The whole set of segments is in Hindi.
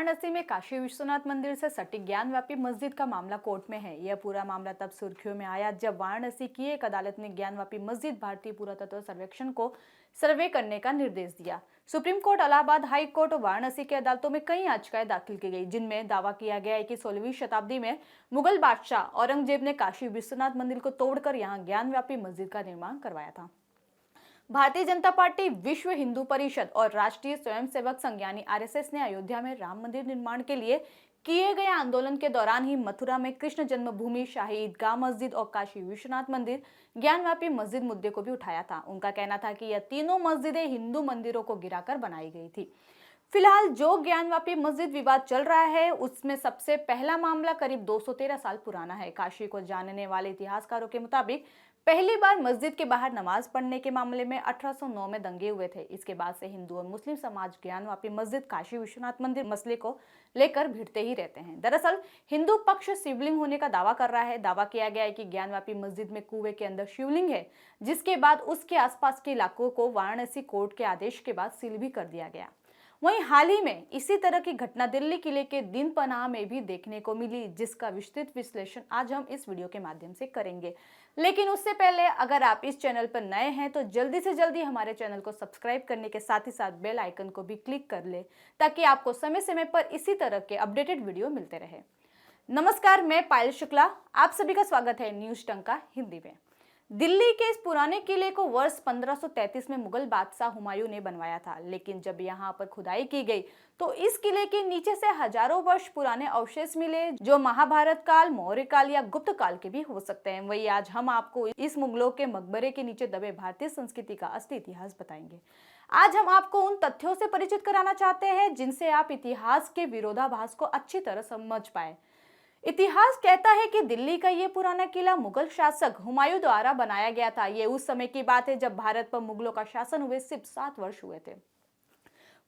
वाराणसी में काशी विश्वनाथ मंदिर से सटी ज्ञानव्यापी मस्जिद का मामला कोर्ट में है। यह पूरा मामला तब सुर्खियों में आया जब वाराणसी की एक अदालत ने ज्ञानव्यापी मस्जिद भारतीय पुरातत्व सर्वेक्षण को सर्वे करने का निर्देश दिया। Supreme court, Allahabad high court और वाराणसी की अदालतों में कई याचिकाएं दाखिल की गई, जिनमें दावा किया गया है कि 16वीं शताब्दी में मुगल बादशाह औरंगजेब ने काशी विश्वनाथ मंदिर को तोड़कर यहां ज्ञानव्यापी मस्जिद का निर्माण करवाया था। भारतीय जनता पार्टी, विश्व हिंदू परिषद और राष्ट्रीय स्वयंसेवक संघ यानी आरएसएस ने अयोध्या में राम मंदिर निर्माण के लिए किए गए आंदोलन के दौरान ही मथुरा में कृष्ण जन्मभूमि, शाही ईदगाह मस्जिद और काशी विश्वनाथ मंदिर ज्ञानव्यापी मस्जिद मुद्दे को भी उठाया था। उनका कहना था कि यह तीनों मस्जिदें हिंदू मंदिरों को गिराकर बनाई गई थी। फिलहाल जो ज्ञानव्यापी मस्जिद विवाद चल रहा है, उसमें सबसे पहला मामला करीब 213 साल पुराना है। काशी को जानने वाले इतिहासकारों के मुताबिक पहली बार मस्जिद के बाहर नमाज पढ़ने के मामले में 1809 में दंगे हुए थे। इसके बाद से हिंदू और मुस्लिम समाज ज्ञानव्यापी मस्जिद काशी विश्वनाथ मंदिर मसले को लेकर भिड़ते ही रहते हैं। दरअसल हिंदू पक्ष शिवलिंग होने का दावा कर रहा है। दावा किया गया है कि ज्ञानव्यापी मस्जिद में कुएं के अंदर शिवलिंग है, जिसके बाद उसके आसपास के इलाकों को वाराणसी कोर्ट के आदेश के बाद सील भी कर दिया गया। वहीं हाल ही में इसी तरह की घटना दिल्ली किले के दीनपनाह में भी देखने को मिली, जिसका विस्तृत विश्लेषण आज हम इस वीडियो के माध्यम से करेंगे। लेकिन उससे पहले अगर आप इस चैनल पर नए हैं तो जल्दी से जल्दी हमारे चैनल को सब्सक्राइब करने के साथ ही साथ बेल आइकन को भी क्लिक कर ले, ताकि आपको समय समय पर इसी तरह के अपडेटेड वीडियो मिलते रहे। नमस्कार, मैं पायल शुक्ला, आप सभी का स्वागत है न्यूज टंका हिंदी में। दिल्ली के इस पुराने किले को वर्ष 1533 में मुगल बादशाह हुमायूं ने बनवाया था, लेकिन जब यहाँ पर खुदाई की गई तो इस किले के नीचे से हजारों वर्ष पुराने अवशेष मिले, जो महाभारत काल, मौर्य काल या गुप्त काल के भी हो सकते हैं। वही आज हम आपको इस मुगलों के मकबरे के नीचे दबे भारतीय संस्कृति का असली इतिहास बताएंगे। आज हम आपको उन तथ्यों से परिचित कराना चाहते हैं जिनसे आप इतिहास के विरोधाभास को अच्छी तरह समझ पाए। इतिहास कहता है कि दिल्ली का ये पुराना किला मुगल शासक हुमायूं द्वारा बनाया गया था। ये उस समय की बात है जब भारत पर मुगलों का शासन हुए सिर्फ 7 वर्ष हुए थे।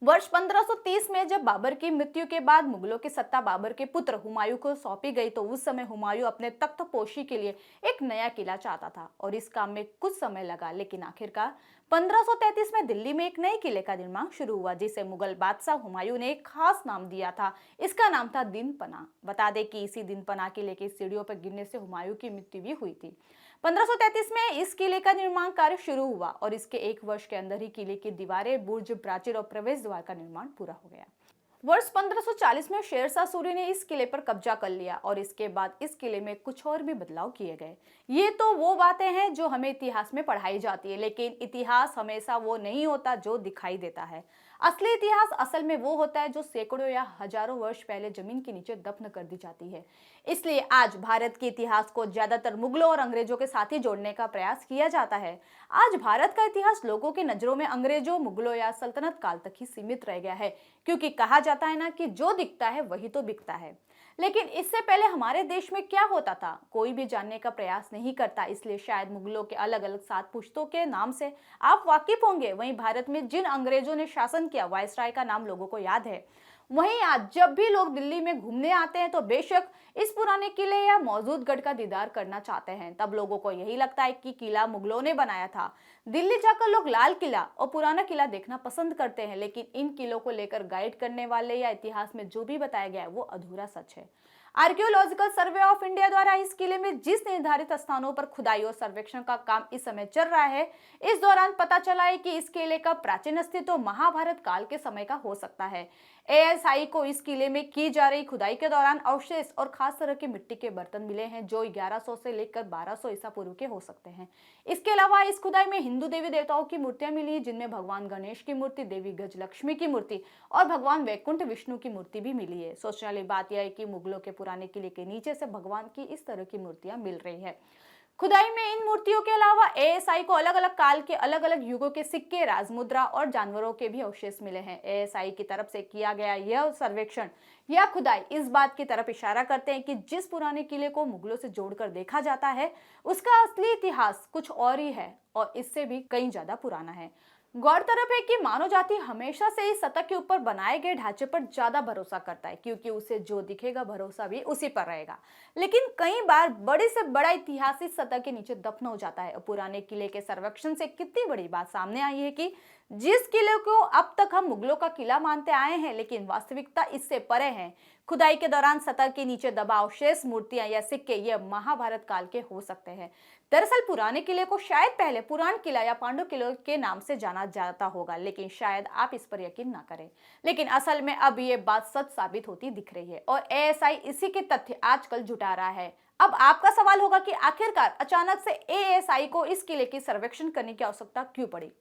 वर्ष 1530 में जब बाबर की मृत्यु के बाद मुगलों की सत्ता बाबर के पुत्र हुमायूं को सौंपी गई, तो उस समय हुमायूं अपने तख्तपोशी के लिए एक नया किला चाहता था और इस काम में कुछ समय लगा, लेकिन आखिरकार 1533 में दिल्ली में एक नए किले का निर्माण शुरू हुआ, जिसे मुगल बादशाह हुमायूं ने एक खास नाम दिया था। इसका नाम था दीनपनाह। बता दें कि इसी दीनपनाह किले की सीढ़ियों पर गिरने से हुमायूं की मृत्यु भी हुई थी। 1533 में इस किले का निर्माण कार्य शुरू हुआ और इसके 1 वर्ष के अंदर ही किले की दीवारें, बुर्ज, प्राचीर और प्रवेश द्वार का निर्माण पूरा हो गया। वर्ष 1540 में शेरशाह सूरी ने इस किले पर कब्जा कर लिया और इसके बाद इस किले में कुछ और भी बदलाव किए गए। ये तो वो बातें हैं जो हमें इतिहास में पढ़ाई जाती है, लेकिन इतिहास हमेशा वो नहीं होता जो दिखाई देता है। असली इतिहास असल में वो होता है जो सैकड़ों या हजारों वर्ष पहले जमीन के नीचे दफन कर दी जाती है। इसलिए आज भारत के इतिहास को ज्यादातर मुगलों और अंग्रेजों के साथ ही जोड़ने का प्रयास किया जाता है। आज भारत का इतिहास लोगों की नजरों में अंग्रेजों, मुगलों या सल्तनत काल तक ही सीमित रह गया है, क्योंकि कहा जाता है ना कि जो दिखता है वही तो बिकता है। लेकिन इससे पहले हमारे देश में क्या होता था, कोई भी जानने का प्रयास नहीं करता। इसलिए शायद मुगलों के अलग अलग 7 पुश्तों के नाम से आप वाकिफ होंगे। वहीं भारत में जिन अंग्रेजों ने शासन किया, वायसराय का नाम लोगों को याद है। वहीं आज जब भी लोग दिल्ली में घूमने आते हैं तो बेशक इस पुराने किले या मौजूद गढ़ का दीदार करना चाहते हैं, तब लोगों को यही लगता है कि किला मुगलों ने बनाया था। दिल्ली जाकर लोग लाल किला और पुराना किला देखना पसंद करते हैं, लेकिन इन किलों को लेकर गाइड करने वाले या इतिहास में जो भी बताया गया है वो अधूरा सच है। आर्कियोलॉजिकल सर्वे ऑफ इंडिया द्वारा इस किले में जिस निर्धारित स्थानों पर खुदाई और सर्वेक्षण का काम इस समय चल रहा है, इस दौरान पता चला है कि इस किले का प्राचीन अस्तित्व महाभारत काल के समय का हो सकता है। एएसआई को इस किले में की जा रही खुदाई के दौरान अवशेष और खास तरह के मिट्टी के बर्तन मिले हैं, जो 1100 से लेकर 1200 ईसा पूर्व के हो सकते हैं। इसके अलावा इस खुदाई में हिंदू देवी देवताओं की मूर्तियां मिली, जिनमें भगवान गणेश की मूर्ति, देवी गजलक्ष्मी की मूर्ति और भगवान वैकुंठ विष्णु की मूर्ति भी मिली है। सोचने वाली बात यह है कि मुगलों के पुराने किले के नीचे से भगवान की इस तरह की मूर्तियां मिल रही है। खुदाई में इन मूर्तियों के अलावा एएसआई को अलग अलग काल के अलग अलग युगों के सिक्के, राजमुद्रा और जानवरों के भी अवशेष मिले हैं। एएसआई की तरफ से किया गया यह सर्वेक्षण या खुदाई इस बात की तरफ इशारा करते हैं कि जिस पुराने किले को मुगलों से जोड़कर देखा जाता है, उसका असली इतिहास कुछ और ही है और इससे भी कहीं ज्यादा पुराना है। गौरतलब है कि मानव जाति हमेशा से इस सतह के ऊपर बनाए गए ढांचे पर ज्यादा भरोसा करता है, क्योंकि उसे जो दिखेगा भरोसा भी उसी पर रहेगा। लेकिन कई बार बड़े से बड़ा इतिहास इस सतह के नीचे दफन हो जाता है। और पुराने किले के सर्वेक्षण से कितनी बड़ी बात सामने आई है कि जिस किले को अब तक हम मुगलों का किला मानते आए हैं, लेकिन वास्तविकता इससे परे है। खुदाई के दौरान सतह के नीचे दबा अवशेष, मूर्तियां या सिक्के ये महाभारत काल के हो सकते हैं। दरअसल पुराने किले को शायद पहले पुराण किला या पांडु किले के नाम से जाना जाता होगा, लेकिन शायद आप इस पर यकीन ना करें, लेकिन असल में अब ये बात सच साबित होती दिख रही है और एएसआई इसी के तथ्य आजकल जुटा रहा है। अब आपका सवाल होगा कि आखिरकार अचानक से एएसआई को इस किले की सर्वेक्षण करने की आवश्यकता क्यों पड़ी।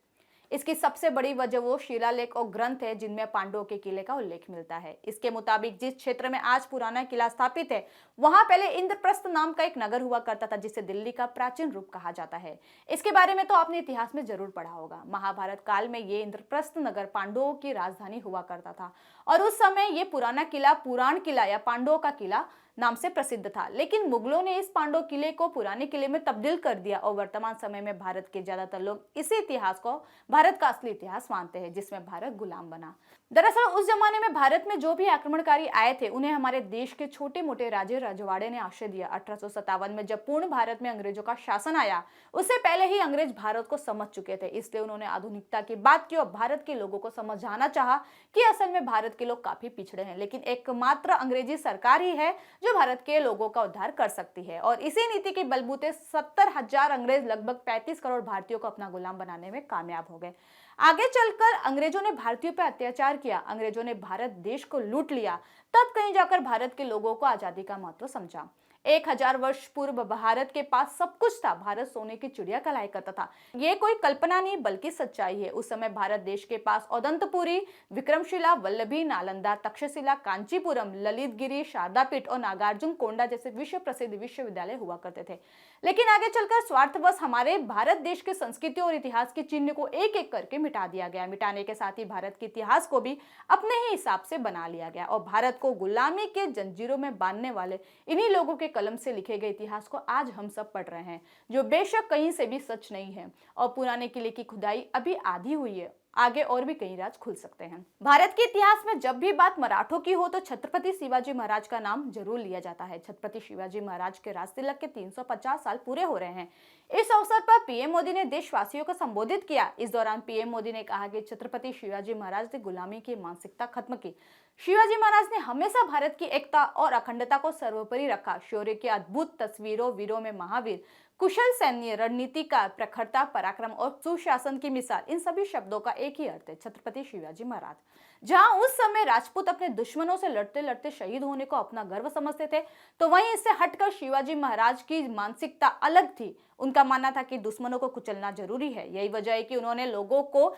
इसकी सबसे बड़ी वजह वो शिलालेख और ग्रंथ है जिनमें पांडवों के किले का उल्लेख मिलता है। इसके मुताबिक जिस क्षेत्र में आज पुराना किला स्थापित है, वहां पहले इंद्रप्रस्थ नाम का एक नगर हुआ करता था, जिसे दिल्ली का प्राचीन रूप कहा जाता है। इसके बारे में तो आपने इतिहास में जरूर पढ़ा होगा। महाभारत काल में ये इंद्रप्रस्थ नगर पांडवों की राजधानी हुआ करता था और उस समय ये पुराना किला पुराण किला या पांडवों का किला नाम से प्रसिद्ध था। लेकिन मुगलों ने इस पांडव किले को पुराने किले में तब्दील कर दिया और वर्तमान समय में भारत के ज्यादातर लोग इसी इतिहास को भारत का असली इतिहास मानते हैं, जिसमें भारत गुलाम बना। दरअसल उस जमाने में भारत में जो भी आक्रमणकारी आए थे, उन्हें हमारे देश के छोटे मोटे राजे रजवाड़े ने आश्रय दिया। 1857 में जब पूर्ण भारत में अंग्रेजों का शासन आया, उससे पहले ही अंग्रेज भारत को समझ चुके थे, इसलिए उन्होंने आधुनिकता की बात की और भारत के लोगों को समझाना चाहा कि असल में भारत के लोग काफी पिछड़े हैं, लेकिन एकमात्र अंग्रेजी सरकार ही है जो भारत के लोगों का उद्धार कर सकती है। और इसी नीति के बलबूते 70,000 अंग्रेज लगभग 35 करोड़ भारतीयों को अपना गुलाम बनाने में कामयाब हो गए। आगे चलकर अंग्रेजों ने भारतीयों पर अत्याचार किया, अंग्रेजों ने भारत देश को लूट लिया। तब कहीं जाकर भारत के लोगों को आजादी का महत्व समझा। 1000 वर्ष पूर्व भारत के पास सब कुछ था। भारत सोने की चिड़िया कहलाया करता था। ये कोई कल्पना नहीं बल्कि सच्चाई है। उस समय भारत देश के पास औदंतपुरी, विक्रमशिला, वल्लभी, नालंदा, तक्षशिला, कांचीपुरम, ललितगिरी, शारदापीठ और नागार्जुन कोंडा जैसे विश्व प्रसिद्ध विश्वविद्यालय हुआ करते थे। लेकिन आगे चलकर स्वार्थवश हमारे भारत देश के संस्कृति और इतिहास के चिन्ह को एक एक करके मिटा दिया गया। मिटाने के साथ ही भारत के इतिहास को भी अपने ही हिसाब से बना लिया गया और भारत को गुलामी के जंजीरों में बांधने वाले इन्हीं लोगों के कलम से लिखे गए इतिहास को आज हम सब पढ़ रहे हैं, जो बेशक कहीं से भी सच नहीं है। और पुराने किले की खुदाई अभी आधी हुई है, आगे और भी कई राज खुल सकते हैं। भारत के इतिहास में जब भी बात मराठों की हो तो छत्रपति शिवाजी महाराज का नाम जरूर लिया जाता है। छत्रपति शिवाजी महाराज के राज तिलक के 350 साल पूरे हो रहे हैं। इस अवसर पर पीएम मोदी ने देशवासियों को संबोधित किया। इस दौरान पीएम मोदी ने कहा कि छत्रपति शिवाजी महाराज ने गुलामी की मानसिकता खत्म की। शिवाजी महाराज ने हमेशा भारत की एकता और अखंडता को सर्वोपरि रखा। शौर्य की अद्भुत तस्वीरों, वीरों में महावीर, कुशल सैन्य रणनीति का प्रखरता, पराक्रम और सुशासन की मिसाल, इन सभी शब्दों का एक ही अर्थ है, छत्रपति शिवाजी महाराज। जहां उस समय राजपूत अपने दुश्मनों से लड़ते लड़ते शहीद होने को अपना गर्व समझते थे, तो वहीं इससे हटकर शिवाजी महाराज की मानसिकता अलग थी। उनका मानना था कि दुश्मनों को कुचलना जरूरी है। यही वजह है कि उन्होंने लोगों को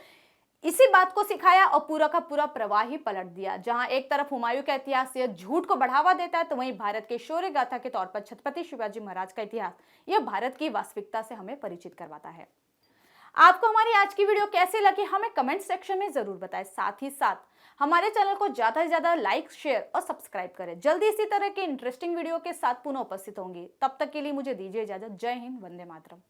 इसी बात को सिखाया और पूरा का पूरा प्रवाह ही पलट दिया। जहां एक तरफ हुमायूं का इतिहास यह झूठ को बढ़ावा देता है, तो वहीं भारत के शौर्य गाथा के तौर पर छत्रपति शिवाजी महाराज का इतिहास यह भारत की वास्तविकता से हमें परिचित करवाता है। आपको हमारी आज की वीडियो कैसी लगी हमें कमेंट सेक्शन में जरूर बताएं। साथ ही साथ हमारे चैनल को ज्यादा से ज्यादा लाइक, शेयर और सब्सक्राइब करें। जल्दी इसी तरह के इंटरेस्टिंग वीडियो के साथ पुनः उपस्थित होंगी। तब तक के लिए मुझे दीजिए इजाजत। जय हिंद, वंदे मातरम।